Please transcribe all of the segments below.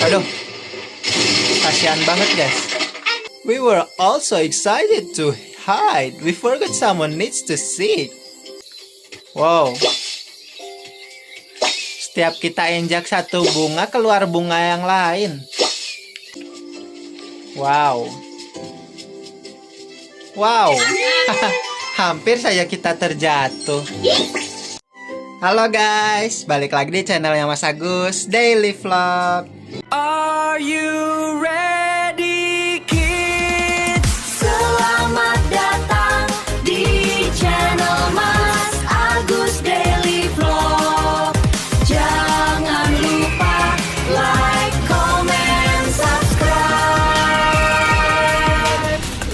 Aduh, kasihan banget guys. We were also excited to hide. We forgot someone needs to see. Wow. Setiap kita injak satu bunga, keluar bunga yang lain. Wow. Wow. Hampir saja kita terjatuh. Halo guys, balik lagi di channelnya Mas Agus Daily Vlog. Are you ready kids? Selamat datang di channel Mas Agus Daily Vlog. Jangan lupa like, comment, subscribe.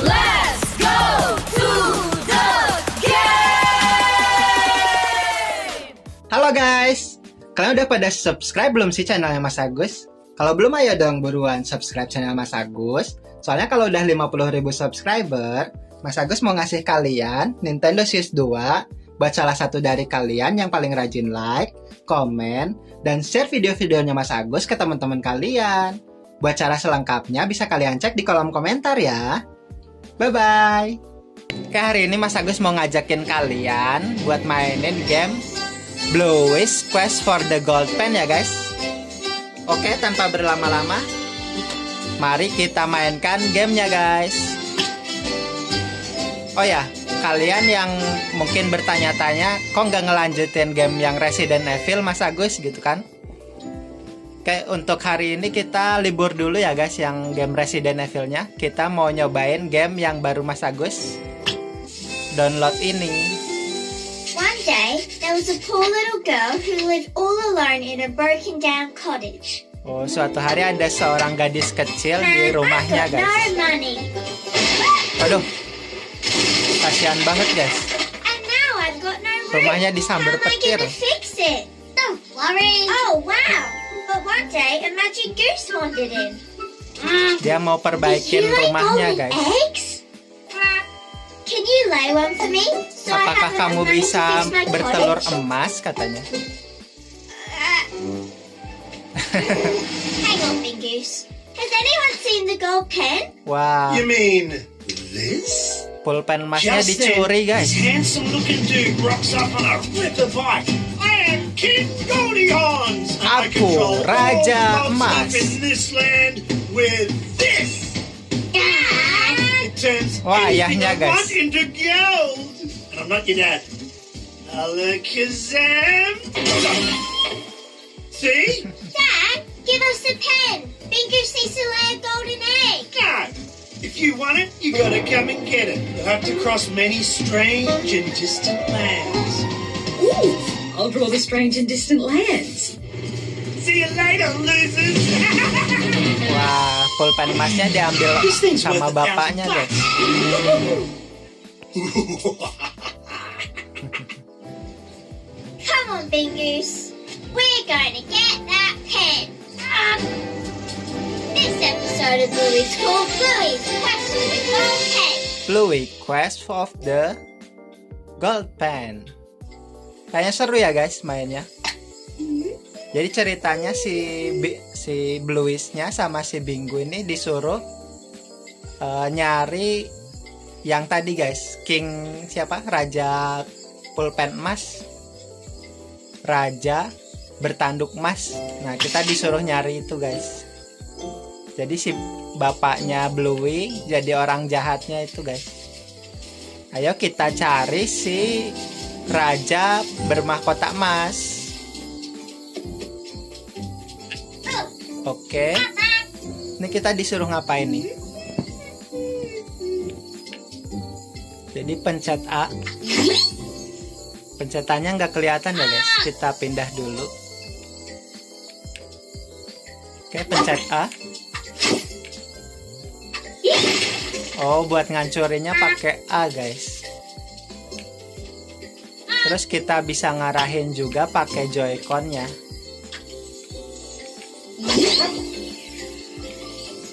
Let's go to the game. Halo guys, kalian udah pada subscribe belum sih channelnya Mas Agus? Kalau belum, ayo dong buruan subscribe channel Mas Agus. Soalnya kalau udah 50.000 subscriber, Mas Agus mau ngasih kalian Nintendo Switch 2 buat salah satu dari kalian yang paling rajin like, komen, dan share video-videonya Mas Agus ke teman-teman kalian. Buat cara selengkapnya bisa kalian cek di kolom komentar ya. Bye-bye. Oke, hari ini Mas Agus mau ngajakin kalian buat mainin game Bluey's Quest for the Gold Pen ya guys. Oke, tanpa berlama-lama, mari kita mainkan gamenya guys. Oh ya, kalian yang mungkin bertanya-tanya, kok nggak ngelanjutin game yang Resident Evil Mas Agus gitu kan? Oke, untuk hari ini kita libur dulu ya guys yang game Resident Evil-nya. Kita mau nyobain game yang baru Mas Agus download ini. One day, there was a poor little girl who lived all alone in a broken down cottage. Oh, suatu hari ada seorang gadis kecil di And rumahnya I've got guys. no money. Aduh, kasihan banget guys. And now I've got no roof. Rumahnya disambar How am I petir. going to fix it? Don't worry. Oh, wow. But one day, a magic goose wandered in. Dia mau Did perbaikin you lay rumahnya golden guys. eggs? Can you lay one for me? So I Apakah have enough kamu money to bisa fix my bertelur cottage? emas katanya? Hang on, Big Goose. Has anyone seen the gold pen? Wah, You mean this? pulpen emasnya Just then, dicuri guys. this handsome-looking dude rocks up on a ripper bike. I am King Goldilocks, and I Aku, control Raja all the Emas. stuff in this land with this. It turns Wah, anything ayahnya, I guys. want into gold. And I'm not your dad. Alakazam. See? Dad, give us a pen. Big Goose needs to lay a golden egg. No. If you want it, you gotta come and get it. You'll have to cross many strange and distant lands. Ooh, I'll draw the strange and distant lands. See you later, losers. Wah, pulpen emasnya diambil This thing's sama worth bapaknya $1,000. guys. Come on, Big Goose. We're going to get that pen. This episode of Bluey's called Bluey's Quest for the Gold Pen. Bluey Quest of the Gold Pen. Kayaknya seru ya guys mainnya. Jadi ceritanya si Bluey-nya sama si Bingu ini disuruh nyari yang tadi guys, King siapa? Raja pulpen emas. Raja bertanduk emas. Nah, kita disuruh nyari itu guys. Jadi si bapaknya Bluey jadi orang jahatnya itu guys. Ayo kita cari si raja bermahkota emas. Oke. Ini kita disuruh ngapain nih? Jadi pencet A. Pencetannya nggak kelihatan ya guys. Kita pindah dulu. Oke, pencet A. Oh, buat ngancurinnya pakai A guys. Terus kita bisa ngarahin juga pakai Joy-Con-nya.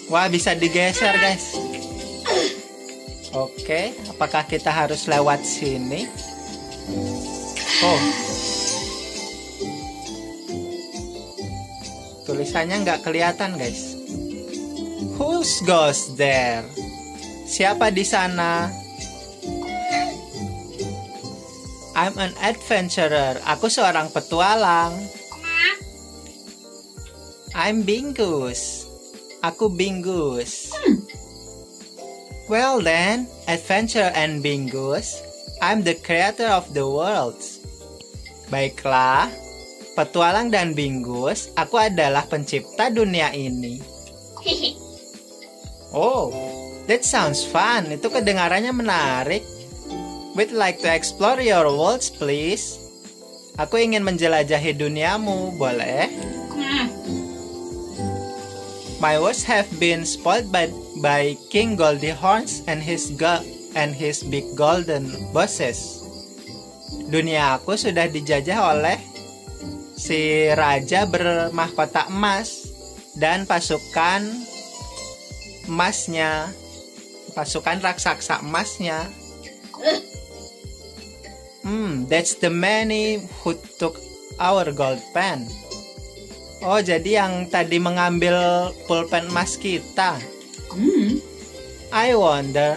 Wah, bisa digeser guys. Oke, apakah kita harus lewat sini? Oh, Tulisannya nggak kelihatan, guys. Who's goes there? Siapa di sana? I'm an adventurer. Aku seorang petualang. I'm Bingus. Aku Bingus. Well then, adventure and Bingus, I'm the creator of the world. Baiklah, petualang dan Bingus, aku adalah pencipta dunia ini. Oh, that sounds fun. Itu kedengarannya menarik. We'd like to explore your worlds, please. Aku ingin menjelajahi duniamu, boleh? My worlds have been spoiled by King Goldihorns and his big golden bosses. Dunia aku sudah dijajah oleh si raja bermahkota emas dan pasukan emasnya, pasukan raksasa emasnya. That's the many who took our gold pen. Oh, jadi yang tadi mengambil pulpen emas kita. I wonder,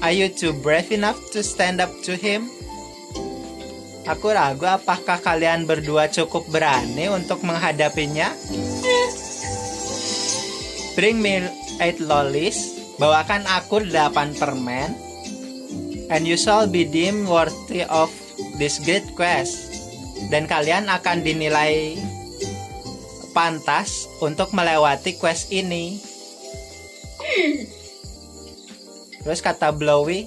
are you too brave enough to stand up to him? Aku ragu apakah kalian berdua cukup berani untuk menghadapinya? Bring me 8 lollies, bawakan aku 8 permen, and you shall be deemed worthy of this great quest. Dan kalian akan dinilai pantas untuk melewati quest ini. Terus kata Blowy,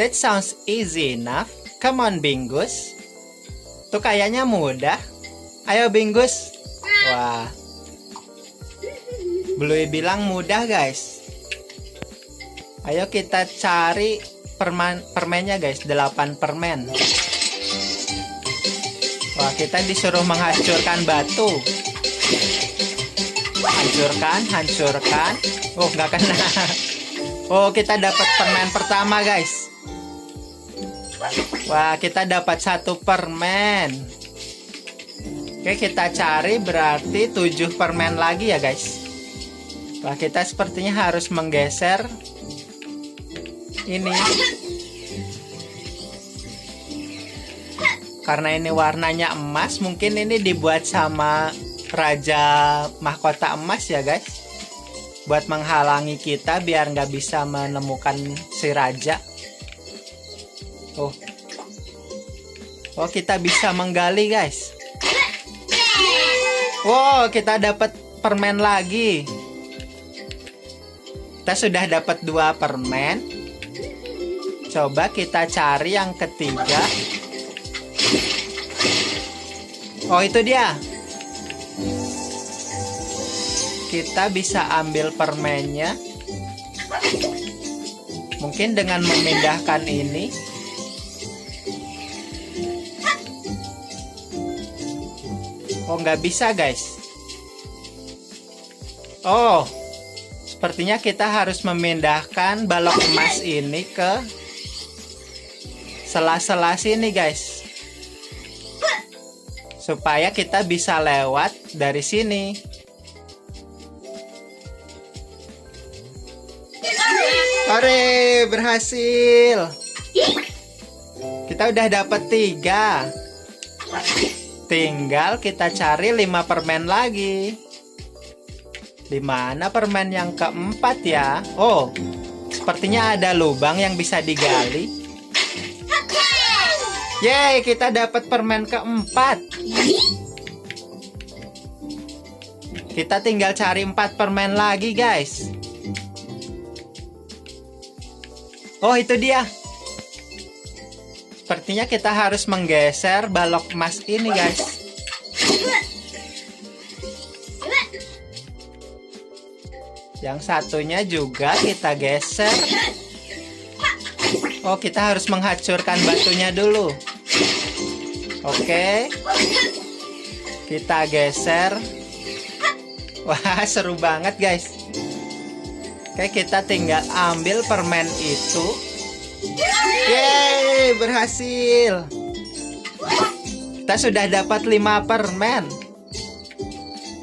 that sounds easy enough. Come on, Bingus. Tuh kayaknya mudah. Ayo, Bingus. Wah. Blowy bilang mudah, guys. Ayo kita cari permennya, guys. 8 permen. Wah, kita disuruh menghancurkan batu. Hancurkan. Oh, nggak kena. Oh, kita dapat permen pertama, guys. Wah, kita dapat 1 permen. Oke, kita cari berarti 7 permen lagi ya, guys. Wah, kita sepertinya harus menggeser ini. Karena ini warnanya emas, mungkin ini dibuat sama Raja Mahkota Emas ya, guys. Buat menghalangi kita biar nggak bisa menemukan si raja. Oh, kita bisa menggali, guys. Wow, kita dapat permen lagi. Kita sudah dapat 2 permen. Coba kita cari yang ketiga. Oh, itu dia. Kita bisa ambil permennya. Mungkin dengan memindahkan ini. Oh, nggak bisa, guys. Oh, sepertinya kita harus memindahkan balok emas ini ke sela-sela sini, guys. Supaya kita bisa lewat dari sini. Hore, berhasil. Kita udah dapat 3. Tinggal kita cari 5 permen lagi. Di mana permen yang keempat ya? Oh, sepertinya ada lubang yang bisa digali. Yeay, kita dapat permen keempat. Kita tinggal cari 4 permen lagi, guys. Oh, itu dia. Sepertinya kita harus menggeser balok emas ini, guys. Yang satunya juga kita geser. Oh, kita harus menghancurkan batunya dulu. Oke. Kita geser. Wah, seru banget, guys. Oke, kita tinggal ambil permen itu. Yeay, berhasil. Kita sudah dapat 5 permen.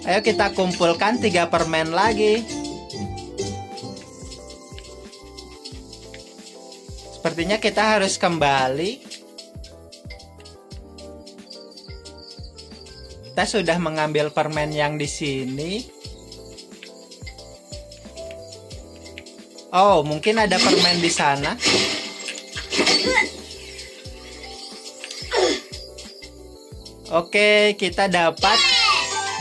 Ayo kita kumpulkan 3 permen lagi. Sepertinya kita harus kembali. Kita sudah mengambil permen yang di sini. Oh, mungkin ada permen di sana. Oke, kita dapat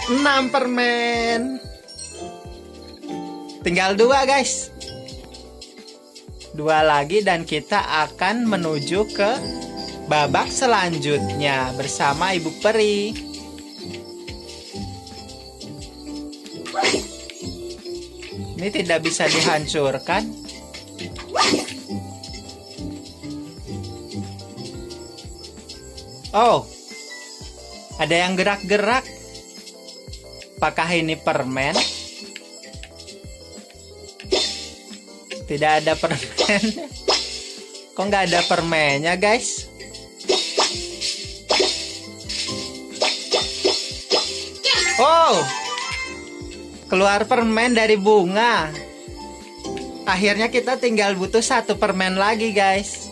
6 permen. Tinggal 2, guys. 2 lagi dan kita akan menuju ke babak selanjutnya bersama Ibu Peri. Ini tidak bisa dihancurkan. Oh, ada yang gerak-gerak. Apakah ini permen? Tidak ada permen. Kok nggak ada permennya, guys? Oh, keluar permen dari bunga. Akhirnya kita tinggal butuh 1 permen lagi, guys.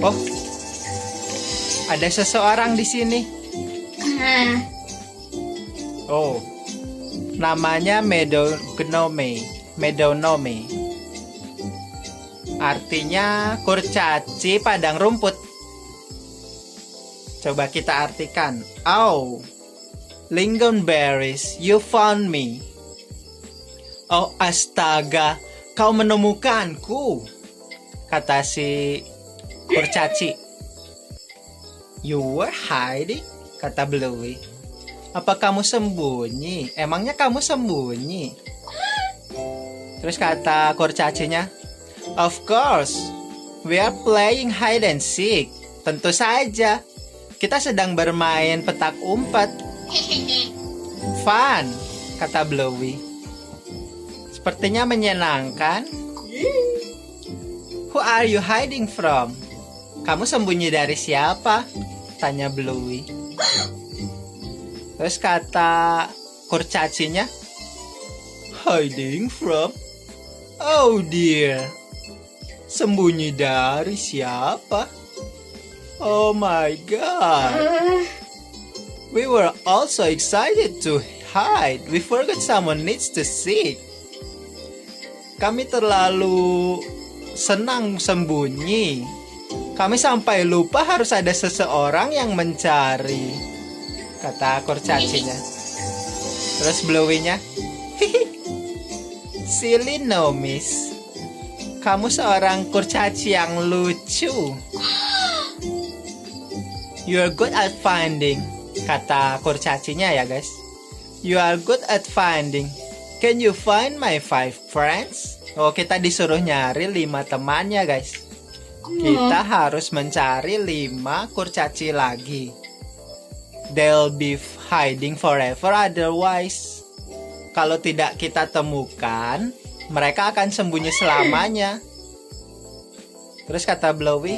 Oh, ada seseorang di sini. Oh, namanya Meadowgnome. Artinya kurcaci padang rumput. Coba kita artikan. Oh, lingonberries, you found me. Oh, astaga, kau menemukanku, kata si kurcaci. You were hiding, kata Bluey. Apa kamu sembunyi? Emangnya kamu sembunyi? Terus kata kurcacinya, of course, we are playing hide and seek. Tentu saja, kita sedang bermain petak umpet. Fun, kata Bluey. Sepertinya menyenangkan. Who are you hiding from? Kamu sembunyi dari siapa? Tanya Bluey. Terus kata kurcacinya, hiding from? Oh dear. Sembunyi dari siapa? Oh my god. We were all so excited to hide. We forgot someone needs to see. Kami terlalu senang sembunyi. Kami sampai lupa harus ada seseorang yang mencari, kata kurcacinya. Terus Bluey-nya, silly Nomis, kamu seorang kurcaci yang lucu. You're good at finding, kata kurcacinya ya guys. You are good at finding. Can you find my 5 friends? Oh, kita disuruh nyari 5 temannya guys. Kita harus mencari 5 kurcaci lagi. They'll be hiding forever otherwise. Kalau tidak kita temukan, mereka akan sembunyi selamanya. Terus kata Bluey,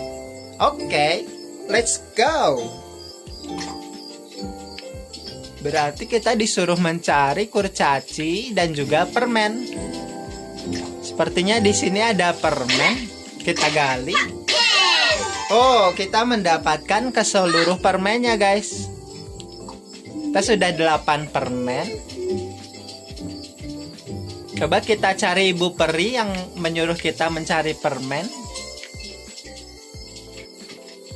"Okay, let's go." Berarti kita disuruh mencari kurcaci dan juga permen. Sepertinya di sini ada permen. Kita gali. Oh, kita mendapatkan keseluruh permennya, guys. Kita sudah 8 permen. Coba kita cari Ibu Peri yang menyuruh kita mencari permen.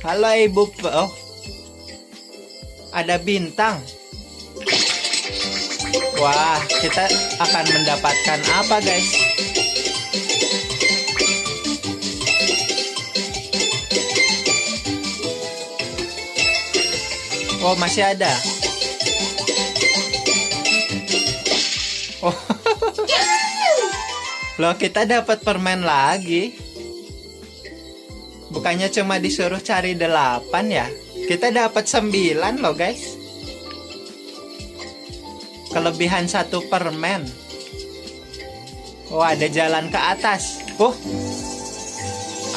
Halo Ibu Peri. Oh, ada bintang. Wah, kita akan mendapatkan apa, guys? Oh, masih ada. Oh. Loh, kita dapat permen lagi. Bukannya cuma disuruh cari 8 ya? Kita dapat 9 loh, guys. Kelebihan 1 permen. Oh, ada jalan ke atas.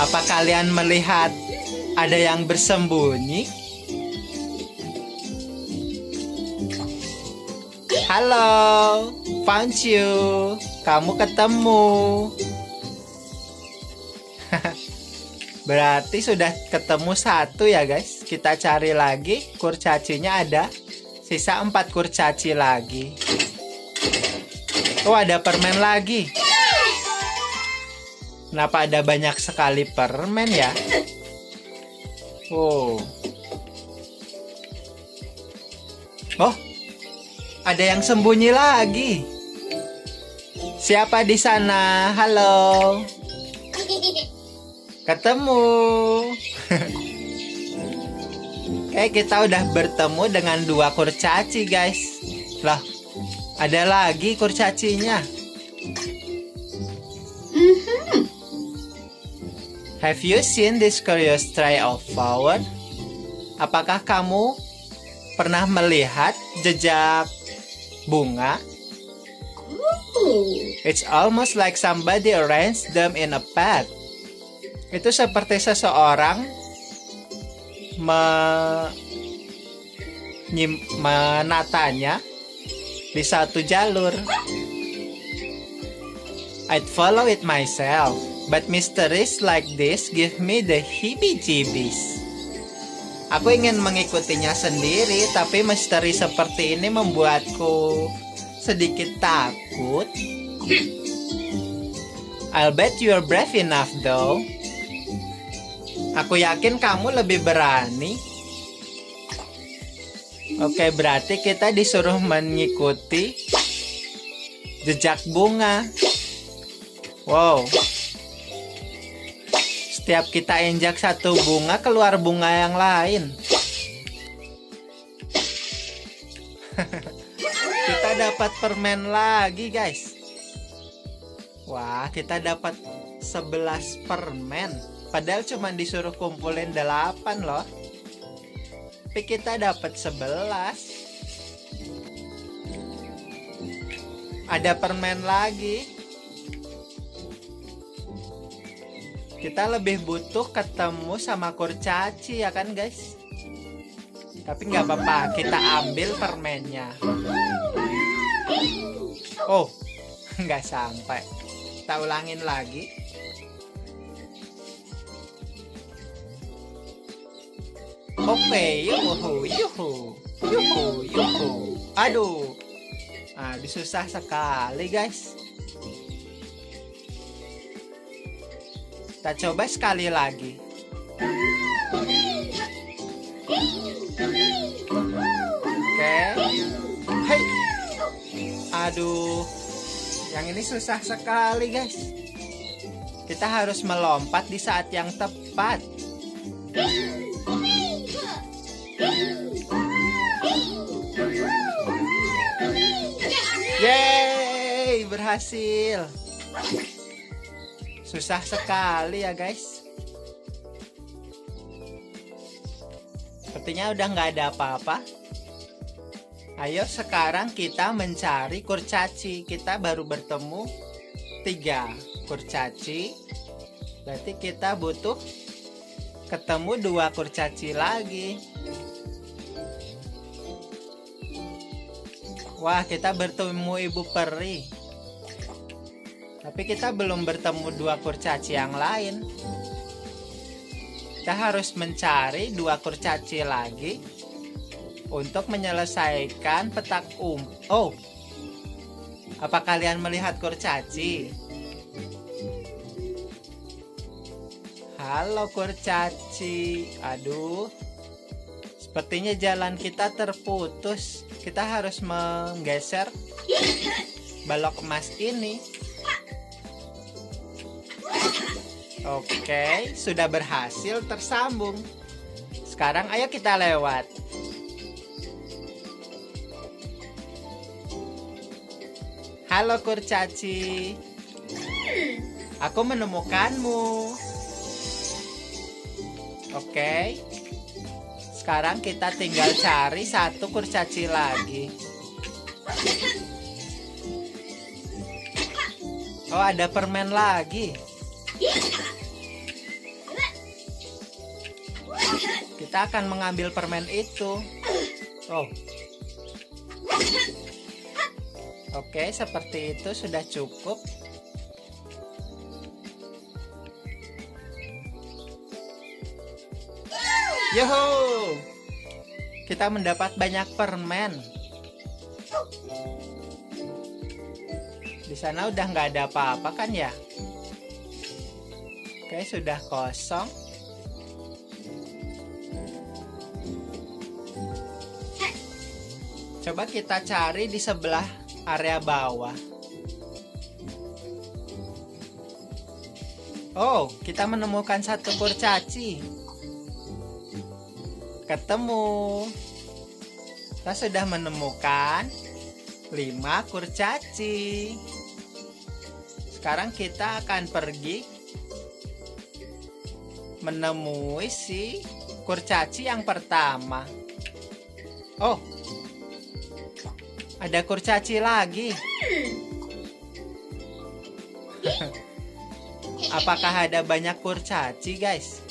Apa kalian melihat ada yang bersembunyi? Halo, found you. Kamu ketemu. Berarti sudah ketemu satu ya guys. Kita cari lagi. Kurcacinya ada. Sisa 4 kurcaci lagi. Oh, ada permen lagi. Kenapa ada banyak sekali permen ya? Oh. Oh, ada yang sembunyi lagi. Siapa di sana? Halo. Ketemu. Oke, kita udah bertemu dengan 2 kurcaci, guys. Lah, ada lagi kurcacinya. Have you seen this curious tray of flower? Apakah kamu pernah melihat jejak bunga? Ooh. It's almost like somebody arranged them in a path. Itu seperti seseorang menatanya di satu jalur. I'd follow it myself, but mysteries like this give me the heebie-jeebies. Aku ingin mengikutinya sendiri, tapi misteri seperti ini membuatku sedikit takut. I'll bet you're brave enough though. Aku yakin kamu lebih berani. Oke, berarti kita disuruh mengikuti jejak bunga. Wow. Setiap kita injak satu bunga, keluar bunga yang lain. Kita dapat permen lagi, guys. Wah, kita dapat 11 permen. Padahal cuma disuruh kumpulin 8 loh. Tapi kita dapat 11. Ada permen lagi. Kita lebih butuh ketemu sama kurcaci ya kan guys. Tapi nggak apa-apa, kita ambil permennya. Oh, nggak sampai. Kita ulangin lagi. Oke, yuhu. Aduh. Aduh, susah sekali guys. Kita coba sekali lagi. Oke. Hai. Aduh. Yang ini susah sekali guys. Kita harus melompat di saat yang tepat. Yeay, berhasil. Susah sekali ya guys. Sepertinya udah nggak ada apa-apa. Ayo sekarang kita mencari kurcaci. Kita baru bertemu 3 kurcaci. Berarti kita butuh ketemu 2 kurcaci lagi. Wah, kita bertemu ibu peri. Tapi kita belum bertemu 2 kurcaci yang lain. Kita harus mencari 2 kurcaci lagi untuk menyelesaikan petak Oh, apa kalian melihat kurcaci? Halo kurcaci. Aduh, sepertinya jalan kita terputus. Kita harus menggeser balok emas ini. Oke, sudah berhasil tersambung. Sekarang ayo kita lewat. Halo kurcaci. Aku menemukanmu. Oke. Sekarang kita tinggal cari 1 kurcaci lagi. Oh, ada permen lagi. Kita akan mengambil permen itu. Oh. Oke, seperti itu sudah cukup. Yoho! Kita mendapat banyak permen. Di sana udah nggak ada apa-apa kan ya? Oke, sudah kosong. Coba kita cari di sebelah area bawah. Oh, kita menemukan satu kurcaci. Ketemu. Kita sudah menemukan 5 kurcaci. Sekarang kita akan pergi menemui si kurcaci yang pertama. Oh, ada kurcaci lagi. Apakah ada banyak kurcaci, guys?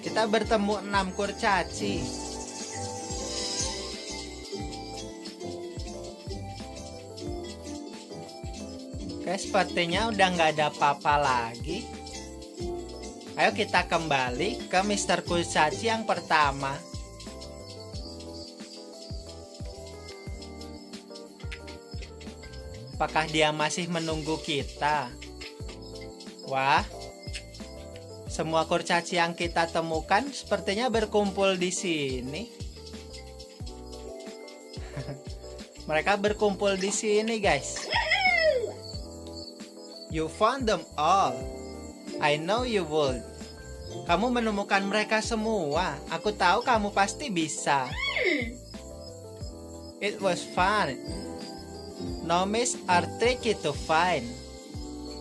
Kita bertemu 6 kurcaci. Oke, sepertinya udah nggak ada apa-apa lagi. Ayo kita kembali ke Mr. Kurcaci yang pertama. Apakah dia masih menunggu kita? Wah, semua kurcaci yang kita temukan sepertinya berkumpul di sini. Mereka berkumpul di sini, guys. You found them all. I know you would. Kamu menemukan mereka semua. Aku tahu kamu pasti bisa. It was fun. Gnomes are tricky to find.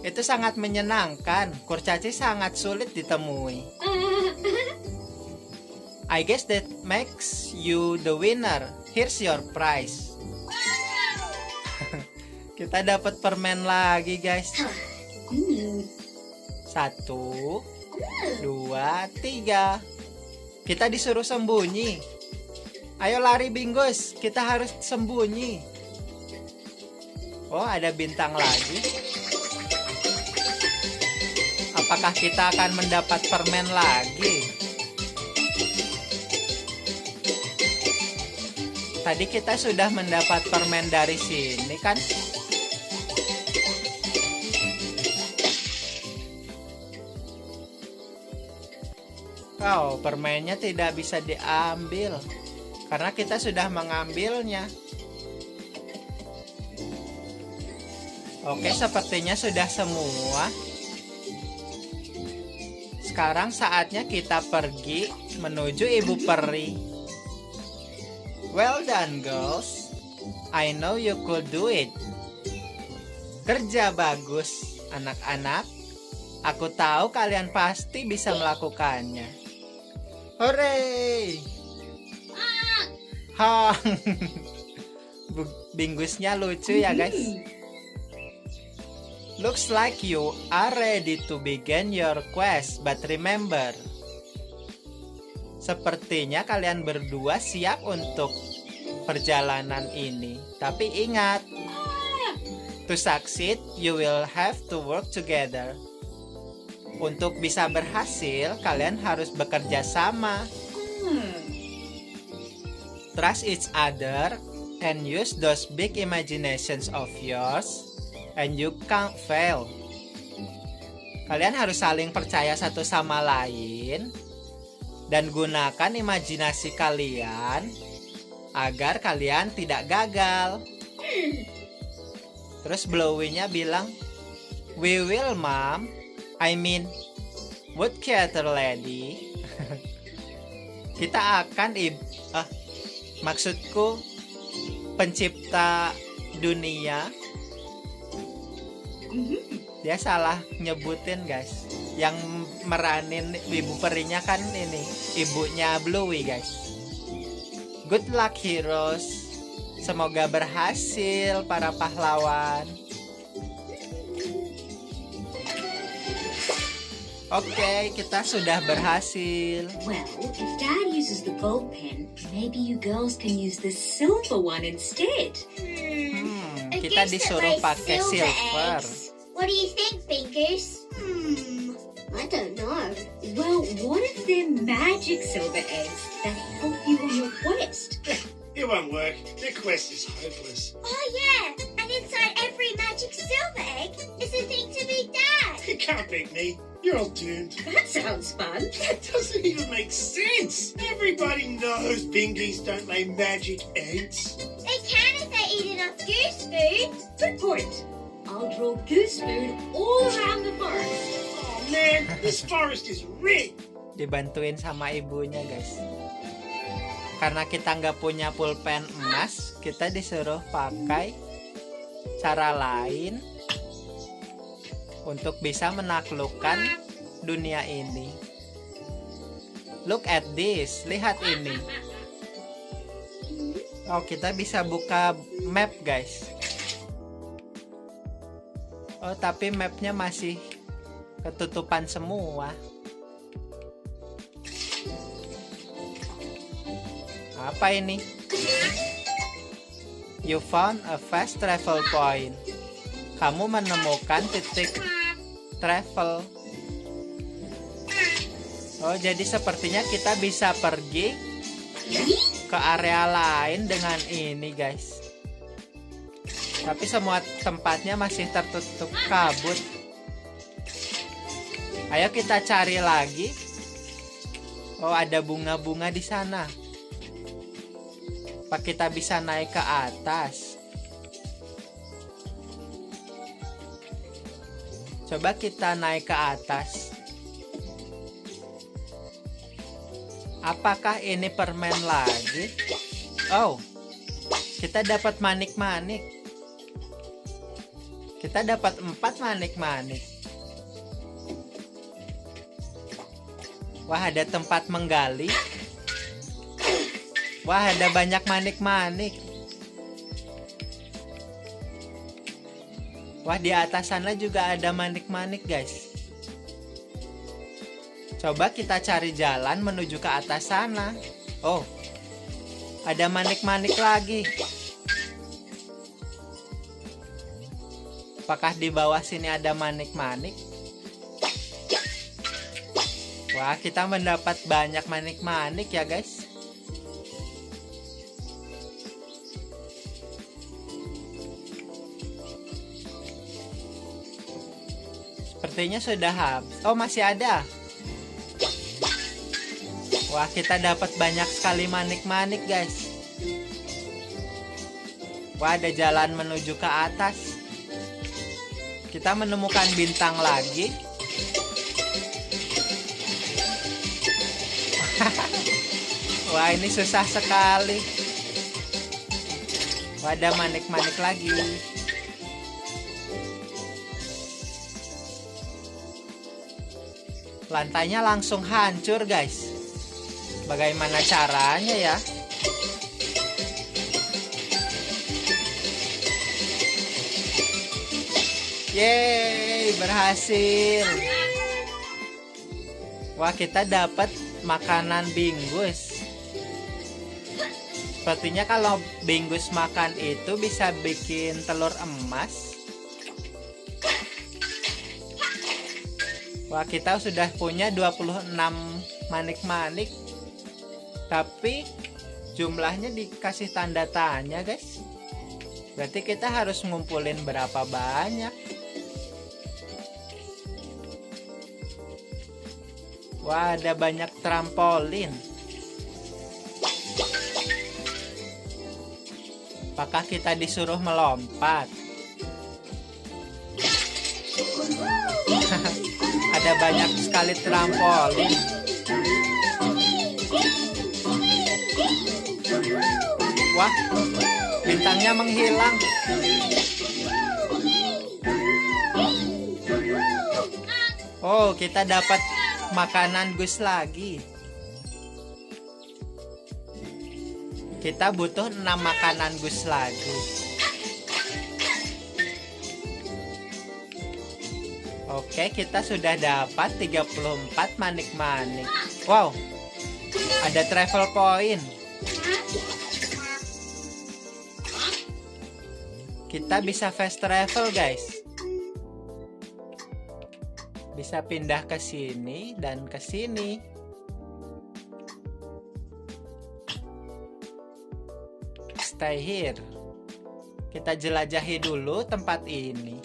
Itu sangat menyenangkan. Kurcaci sangat sulit ditemui. I guess that makes you the winner. Here's your prize. Kita dapat permen lagi, guys. 1, 2, 3. Kita disuruh sembunyi. Ayo lari, Bingus. Kita harus sembunyi. Oh, ada bintang lagi. Apakah kita akan mendapat permen lagi? Tadi kita sudah mendapat permen dari sini, kan? Oh, permennya tidak bisa diambil karena kita sudah mengambilnya. Oke, sepertinya sudah semua. Sekarang saatnya kita pergi menuju Ibu Peri. Well done, girls. I know you could do it. Kerja bagus, anak-anak. Aku tahu kalian pasti bisa melakukannya. Hore! Ha! Bingusnya lucu ya, guys. Looks like you are ready to begin your quest, but remember, sepertinya kalian berdua siap untuk perjalanan ini. Tapi ingat, to succeed, you will have to work together. Untuk bisa berhasil, kalian harus bekerja sama. Trust each other and use those big imaginations of yours. And you can't fail. Kalian harus saling percaya satu sama lain dan gunakan imajinasi kalian agar kalian tidak gagal. Terus Blowy-nya bilang, "We will, Mom. I mean, Woodcutter Lady." Kita akan maksudku pencipta dunia. Dia salah nyebutin, guys. Yang meranin Ibu Perinya kan ini ibunya Blowy, guys. Good luck, heroes. Semoga berhasil para pahlawan. Oke, kita sudah berhasil. Well, if Dad uses the gold pen, maybe you girls can use the silver one instead. kita Goose that disuruh lays pakai silver. eggs. What do you think, Fingers? I don't know. Well, what if they're magic silver eggs that help you on your quest? It won't work. Their quest is hopeless. Oh yeah, and inside every magic silver egg is a thing to be dad. You can't beat me. You're all doomed. That sounds fun. That doesn't even make sense. Everybody knows bingies don't lay magic eggs. They can if they eat enough goose food. Good point. I'll draw goose food all around the forest. Oh man, this forest is rigged. Dibantuin sama ibunya guys. Karena kita nggak punya pulpen emas, kita disuruh pakai cara lain untuk bisa menaklukkan dunia ini. Look at this, lihat ini. Oh, kita bisa buka map guys. Oh, tapi mapnya masih ketutupan semua. Apa ini? You found a fast travel point. Kamu menemukan titik travel. Oh, jadi sepertinya kita bisa pergi ke area lain dengan ini, guys. Tapi semua tempatnya masih tertutup kabut. Ayo kita cari lagi. Oh, ada bunga-bunga di sana. Apa kita bisa naik ke atas? Coba kita naik ke atas. Apakah ini permen lagi? Oh, kita dapat manik-manik. Kita dapat 4 manik-manik. Wah, ada tempat menggali. Wah, ada banyak manik-manik. Wah, di atas sana juga ada manik-manik, guys. Coba kita cari jalan menuju ke atas sana. Oh, ada manik-manik lagi. Apakah di bawah sini ada manik-manik? Wah, kita mendapat banyak manik-manik ya, guys. Sepertinya sudah habis. Oh, masih ada. Wah, kita dapat banyak sekali manik-manik, guys. Wah, ada jalan menuju ke atas. Kita menemukan bintang lagi. Wah, ini susah sekali. Wah, ada manik-manik lagi. Lantainya langsung hancur, guys. Bagaimana caranya ya? Yeay, berhasil. Wah, kita dapat makanan bingus. Sepertinya kalau bingus makan itu bisa bikin telur emas. Wah, kita sudah punya 26 manik-manik. Tapi jumlahnya dikasih tanda tanya, guys. Berarti kita harus ngumpulin berapa banyak. Wah, ada banyak trampolin. Apakah kita disuruh melompat? Ada banyak sekali trampolin. Wah, bintangnya menghilang. Oh, kita dapat makanan gus lagi. Kita butuh 6 makanan gus lagi. Oke, kita sudah dapat 34 manik-manik. Wow, ada travel point. Kita bisa fast travel, guys. Bisa pindah ke sini dan ke sini. Stay here. Kita jelajahi dulu tempat ini.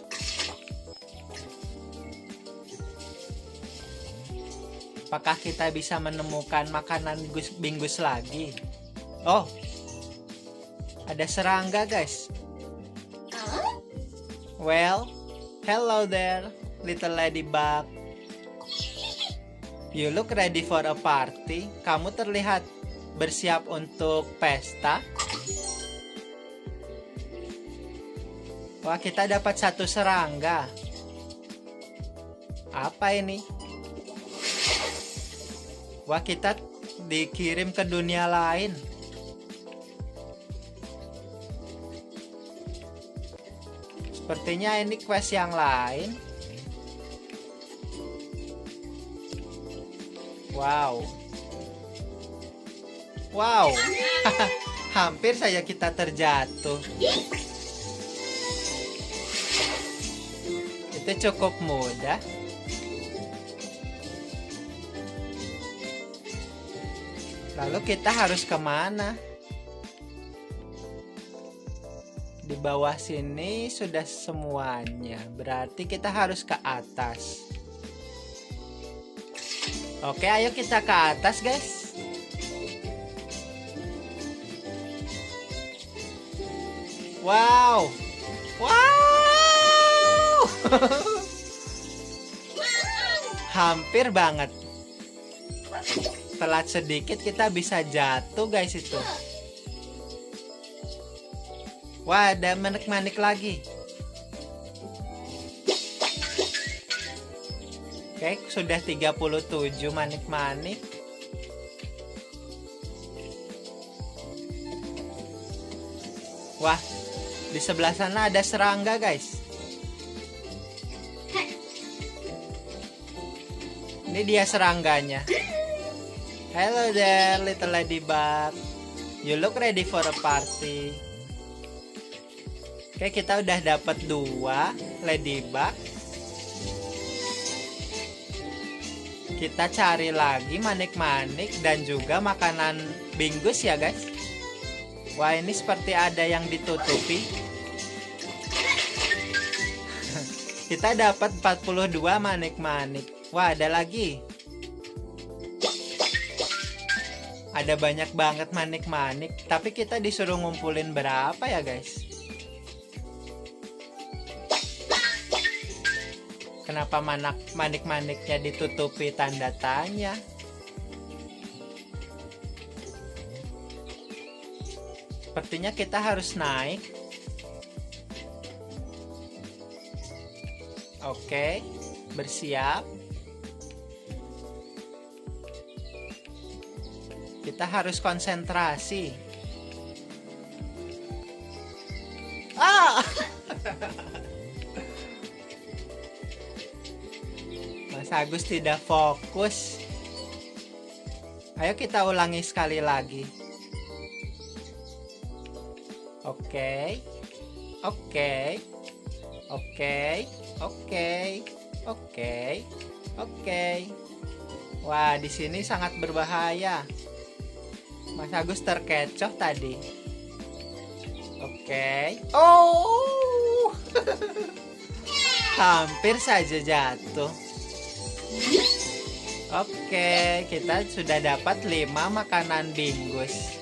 Apakah kita bisa menemukan makanan bingus lagi? Oh, ada serangga, guys. Well, hello there, little ladybug. You look ready for a party. Kamu terlihat bersiap untuk pesta. Wah, kita dapat satu serangga. Apa ini? Wah, kita dikirim ke dunia lain. Sepertinya ini quest yang lain. Wow. Wow. Hampir saja kita terjatuh. Itu cukup mudah. Lalu kita harus kemana? Di bawah sini sudah semuanya. Berarti kita harus ke atas. Oke, ayo kita ke atas, guys. Wow. Wow. Hampir banget. Telat sedikit kita bisa jatuh, guys, itu. Wah, ada manik-manik lagi. Oke, sudah 37 manik-manik. Wah, di sebelah sana ada serangga, guys. Ini dia serangganya. Hello there, little ladybug. You look ready for a party. Oke, kita udah dapat 2 ladybug. Kita cari lagi manik-manik dan juga makanan bingus ya, guys. Wah, ini seperti ada yang ditutupi. Kita dapat 42 manik-manik. Wah, ada lagi. Ada banyak banget manik-manik, tapi kita disuruh ngumpulin berapa ya, guys? Kenapa manik-maniknya ditutupi tanda tanya? Sepertinya kita harus naik. Oke, bersiap. Kita harus konsentrasi. Ah! Mas Agus tidak fokus. Ayo kita ulangi sekali lagi. Oke. Oke. Oke. Oke. Oke. Oke. Wah, di sini sangat berbahaya. Mas Agus terkecoh tadi. Oke. Oh. Hampir saja jatuh. Oke, kita sudah dapat 5 makanan bingus.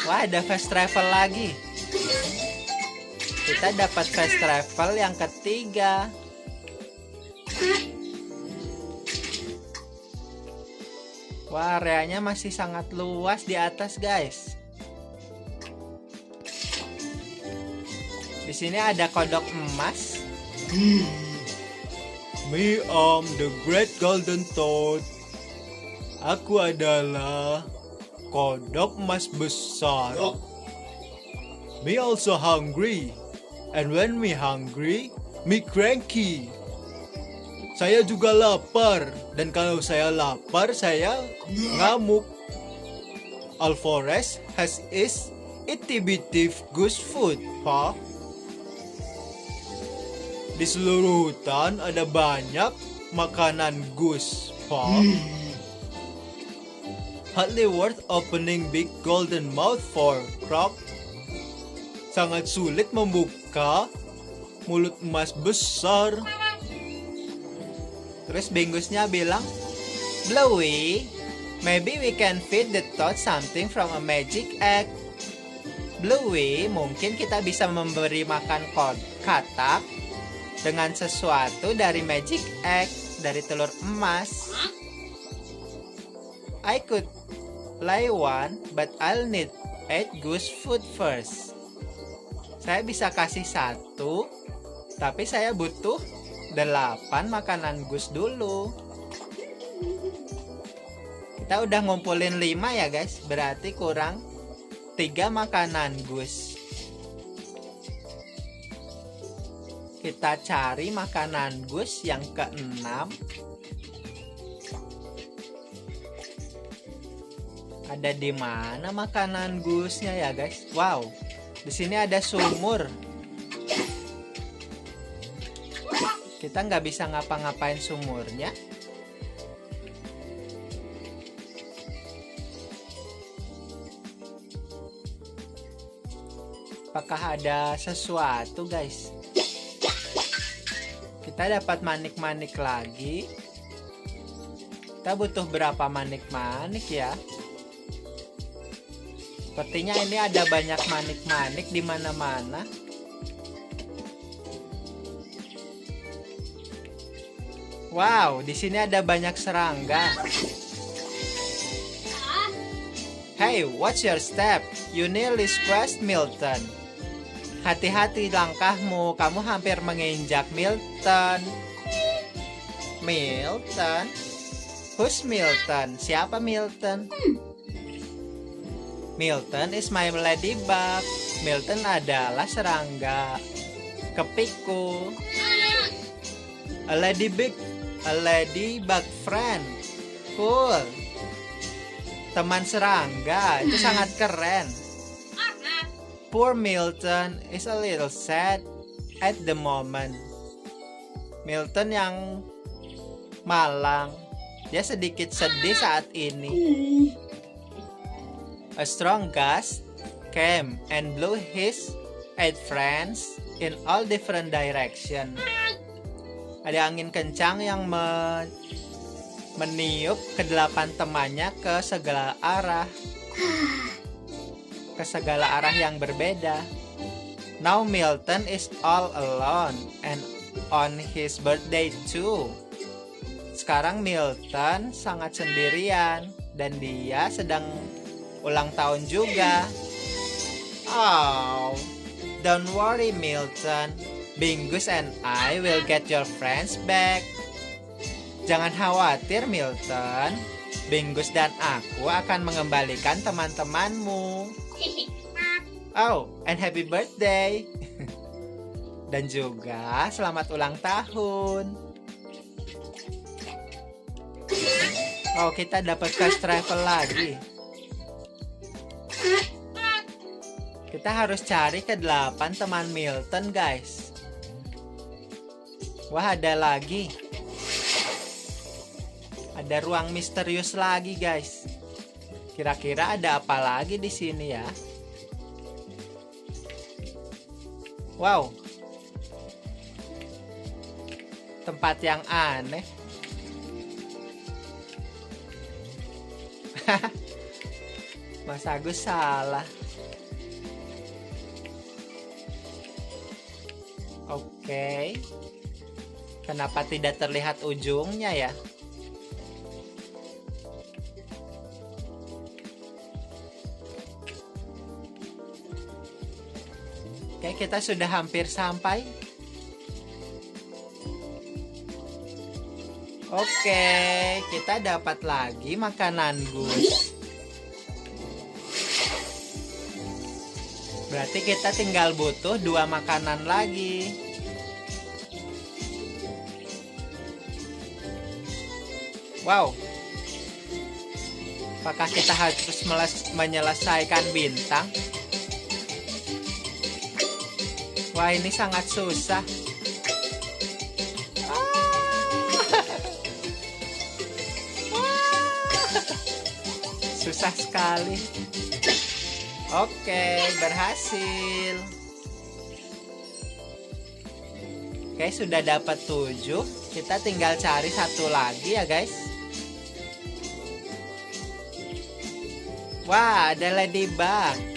Wah, ada fast travel lagi. Kita dapat fast travel yang ketiga. Wah, areanya masih sangat luas di atas, guys. Di sini ada kodok emas. Me the Great Golden Toad. Aku adalah kodok emas besar. Me also hungry. And when me hungry, me cranky. Saya juga lapar, dan kalau saya lapar, saya ngamuk. All forest has its itty-bitty goose food, Pa. Di seluruh hutan ada banyak makanan goose, Pa. Hardly worth opening big golden mouth for, Croc. Sangat sulit membuka mulut emas besar. Terus Bingusnya bilang, Bluey, maybe we can feed the toad something from a magic egg. Bluey, mungkin kita bisa memberi makan katak dengan sesuatu dari magic egg, dari telur emas. I could lay one, but I'll need 8 goose food first. Saya bisa kasih 1, tapi saya butuh 8 makanan goose dulu. Kita udah ngumpulin 5 ya guys, berarti kurang 3 makanan goose. Kita cari makanan goose yang ke-6. Ada di mana makanan goose-nya ya guys? Wow, di sini ada sumur. Kita nggak bisa ngapa-ngapain sumurnya. Apakah ada sesuatu guys? Kita dapat manik-manik lagi. Kita butuh berapa manik-manik ya? Sepertinya ini ada banyak manik-manik di mana-mana. Wow, di sini ada banyak serangga. Hey, watch your step. You nearly squashed Milton. Hati-hati langkahmu, kamu hampir menginjak Milton. Milton? Who's Milton? Siapa Milton? Milton is my ladybug. Milton adalah serangga kepiku. A ladybug friend. Cool. Teman serangga, itu sangat keren. Poor Milton is a little sad at the moment. Milton yang malang, dia sedikit sedih saat ini. A strong gust came and blew his 8 friends in all different directions. Ada angin kencang yang meniup ke-8 temannya ke segala arah. Ke segala arah yang berbeda. Now Milton is all alone and on his birthday too. Sekarang Milton sangat sendirian dan dia sedang ulang tahun juga. Oh, don't worry Milton. Bingus and I will get your friends back. Jangan khawatir Milton. Bingus dan aku akan mengembalikan teman-temanmu. Oh, and happy birthday. Dan juga selamat ulang tahun. Oh, kita dapat fast travel lagi. Kita harus cari ke-8 teman Milton, guys. Wah, ada lagi. Ada ruang misterius lagi, guys. Kira-kira ada apa lagi di sini ya? Wow. Tempat yang aneh. Mas Agus salah. Oke. Kenapa tidak terlihat ujungnya ya? Oke, kita sudah hampir sampai. Oke, kita dapat lagi makanan goose. Berarti kita tinggal butuh 2 makanan lagi. Wow. Apakah kita harus menyelesaikan bintang? Wah, ini sangat susah. Susah sekali. Oke, berhasil. Oke, sudah dapat 7. Kita tinggal cari satu lagi ya guys. Wah, ada ladybug.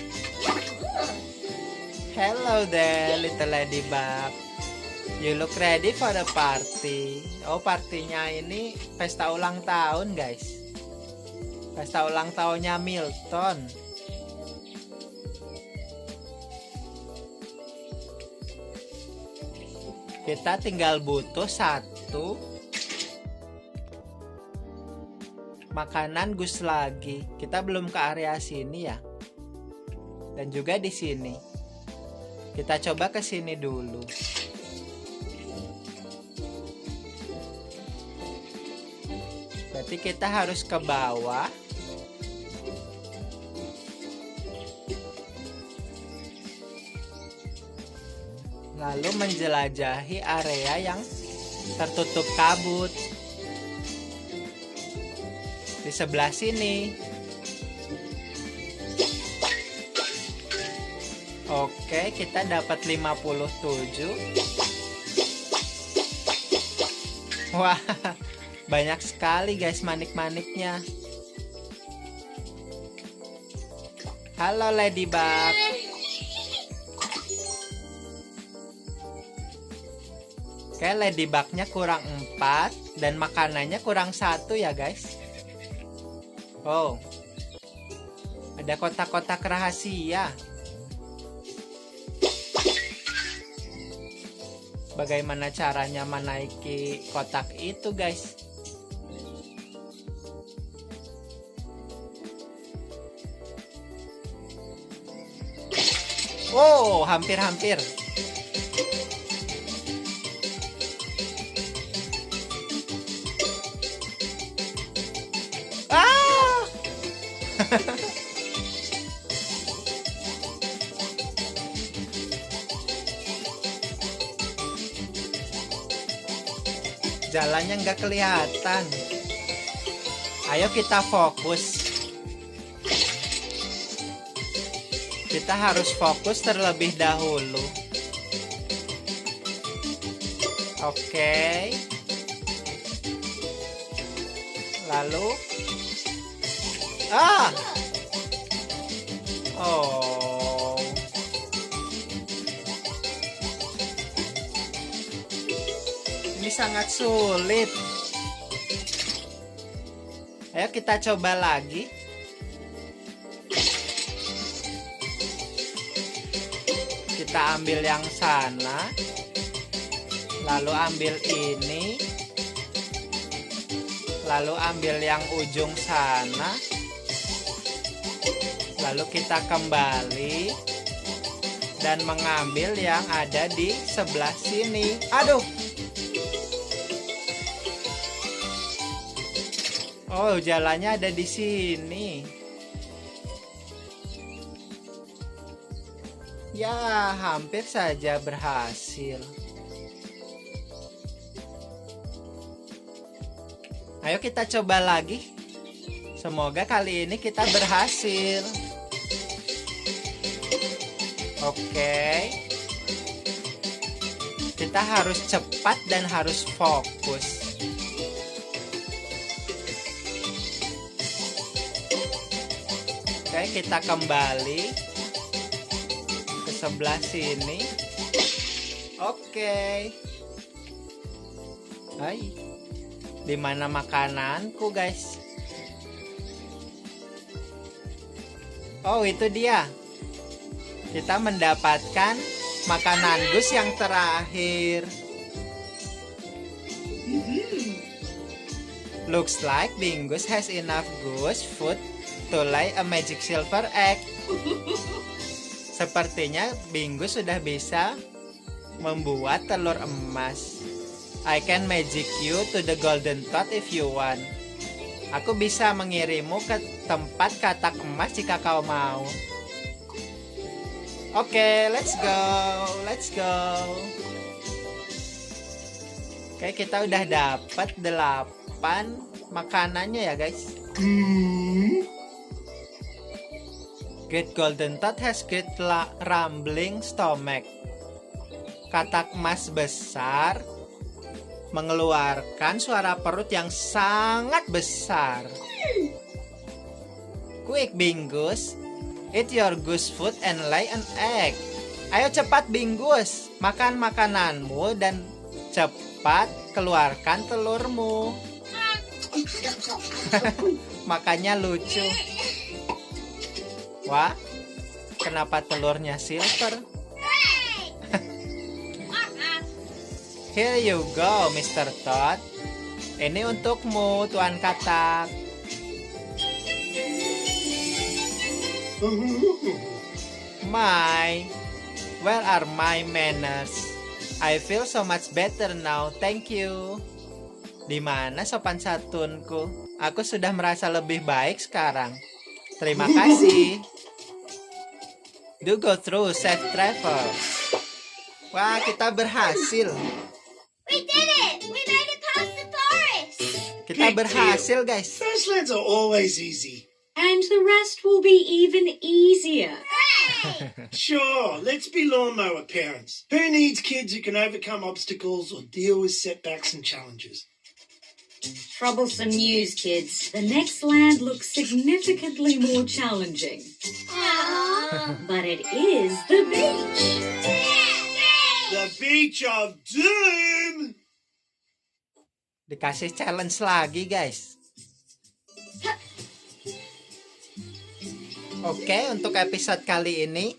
Hello there, little ladybug. You look ready for the party. Oh, partinya ini pesta ulang tahun guys. Pesta ulang tahunnya Milton. Kita tinggal butuh 1 makanan Gus lagi. Kita belum ke area sini ya. Dan juga di sini. Kita coba ke sini dulu. Berarti kita harus ke bawah. Lalu menjelajahi area yang tertutup kabut. Di sebelah sini. Oke, kita dapat 57. Wah, banyak sekali guys manik-maniknya. Halo ladybug. Oke, ladybugnya kurang 4 dan makanannya kurang 1 ya guys. Oh, ada kotak-kotak rahasia. Bagaimana caranya menaiki kotak itu guys? Oh, hampir-hampir. Jalannya nggak kelihatan. Ayo kita fokus. Kita harus fokus terlebih dahulu. Oke. Lalu oh. Ini sangat sulit. Ayo kita coba lagi. Kita ambil yang sana. Lalu ambil ini. Lalu ambil yang ujung sana. Lalu kita kembali dan mengambil yang ada di sebelah sini. Aduh. Oh, jalannya ada di sini. Ya, hampir saja berhasil. Ayo kita coba lagi. Semoga kali ini kita berhasil. Oke. Kita harus cepat dan harus fokus. Oke, kita kembali ke sebelah sini. Oke. Hai. Di mana makananku, guys? Oh, itu dia. Kita mendapatkan makanan Gus yang terakhir. Looks like Bingus has enough goose food to lay a magic silver egg. Sepertinya Bingus sudah bisa membuat telur emas. I can magic you to the golden tot if you want. Aku bisa mengirimmu ke tempat katak emas jika kau mau. Oke, let's go. Let's go. Oke, kita udah dapat 8 makanannya ya, guys. Great Golden Toad has great rumbling stomach. Katak emas besar mengeluarkan suara perut yang sangat besar. Quick, Bingus, eat your goose food and lay an egg. Ayo cepat, Bingus, makan makananmu dan cepat keluarkan telurmu. Makanya lucu. Wah, kenapa telurnya silver? Here you go, Mr. Toad. Ini untukmu, Tuan Katak. Where are my manners? I feel so much better now, thank you. Di mana sopan santunku? Aku sudah merasa lebih baik sekarang. Terima kasih. Do go through safe travel. Wah, kita berhasil. We did it! We made it past the forest! Kita berhasil, guys. First lands are always easy. And the rest will be even easier. Sure, let's be lawnmower parents. Who needs kids who can overcome obstacles or deal with setbacks and challenges? Troublesome news, kids. The next land looks significantly more challenging. But it is the beach. The beach of doom! Dikasih challenge lagi, guys. Oke, untuk episode kali ini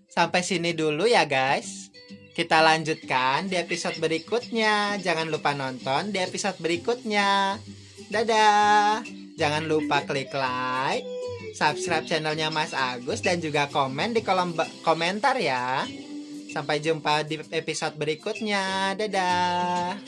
sampai sini dulu ya, guys. Kita lanjutkan di episode berikutnya. Jangan lupa nonton di episode berikutnya. Dadah. Jangan lupa klik like, subscribe channelnya Mas Agus, dan juga komen di kolom komentar ya. Sampai jumpa di episode berikutnya. Dadah.